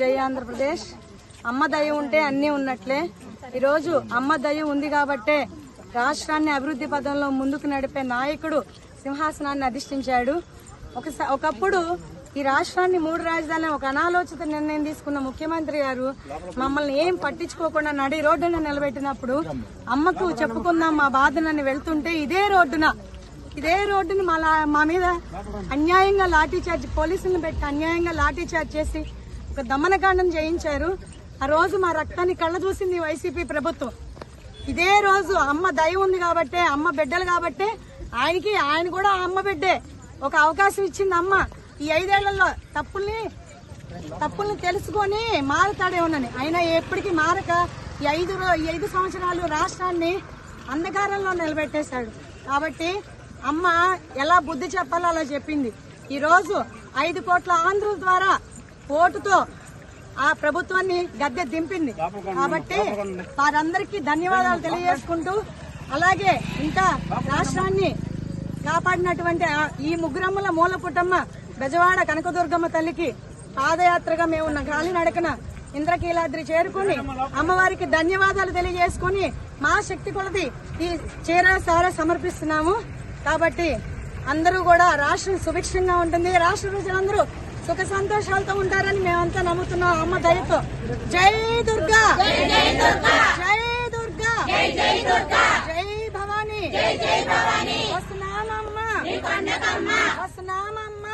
జై ఆంధ్రప్రదేశ్. అమ్మ దయ ఉంటే అన్నీ ఉన్నట్లే. ఈరోజు అమ్మ దయ ఉంది కాబట్టే రాష్ట్రాన్ని అభివృద్ధి పదంలో ముందుకు నడిపే నాయకుడు సింహాసనాన్ని అధిష్ఠించాడు. ఒకప్పుడు ఈ రాష్ట్రాన్ని 3 రాజధానులు ఒక అనాలోచిత నిర్ణయం తీసుకున్న ముఖ్యమంత్రి గారు మమ్మల్ని ఏం పట్టించుకోకుండా నడి రోడ్డున నిలబెట్టినప్పుడు అమ్మకు చెప్పుకుందాం మా బాధనని వెళ్తుంటే ఇదే రోడ్డును మా మీద అన్యాయంగా లాఠీచార్జ్, పోలీసులను పెట్టి అన్యాయంగా లాఠీచార్జ్ చేసి ఒక దమనకాండం చేయించారు. ఆ రోజు మా రక్తాన్ని కళ్ళ చూసింది వైసీపీ ప్రభుత్వం. ఇదే రోజు అమ్మ దయ ఉంది కాబట్టే, అమ్మ బిడ్డలు కాబట్టే ఆయన కూడా అమ్మ బిడ్డే ఒక అవకాశం ఇచ్చింది అమ్మ. ఈ 5 ఏళ్లలో తప్పుల్ని తెలుసుకొని మారుతాడేమోనని. అయినా ఎప్పటికీ మారక ఈ 5 సంవత్సరాలు రాష్ట్రాన్ని అంధకారంలో నిలబెట్టేశాడు. కాబట్టి అమ్మ ఎలా బుద్ధి చెప్పాలో అలా చెప్పింది. ఈ రోజు 5 కోట్ల ఆంధ్రుల ద్వారా ఓటుతో ఆ ప్రభుత్వాన్ని గద్దె దింపింది. కాబట్టి వారందరికీ ధన్యవాదాలు తెలియజేసుకుంటూ, అలాగే ఇంకా రాష్ట్రాన్ని కాపాడినటువంటి ఈ ముగ్గురమ్మల మూల పుట్టమ్మ బెజవాడ కనకదుర్గమ్మ తల్లికి పాదయాత్రగా మేము కాలినడకన ఇంద్రకీలాద్రి చేరుకుని అమ్మవారికి ధన్యవాదాలు తెలియజేసుకుని మా శక్తి కొలది ఈ చీర సమర్పిస్తున్నాము. కాబట్టి అందరూ కూడా రాష్ట్రం సుభిక్షంగా ఉంటుంది, రాష్ట్ర ప్రజలందరూ సుఖ సంతోషాలతో ఉంటారని మేమంతా నమ్ముతున్నాం అమ్మ దయతో. జై దుర్గా, జై దుర్గా, జై భవానీ. వస్తున్నామమ్మ, వస్తున్నామమ్మ.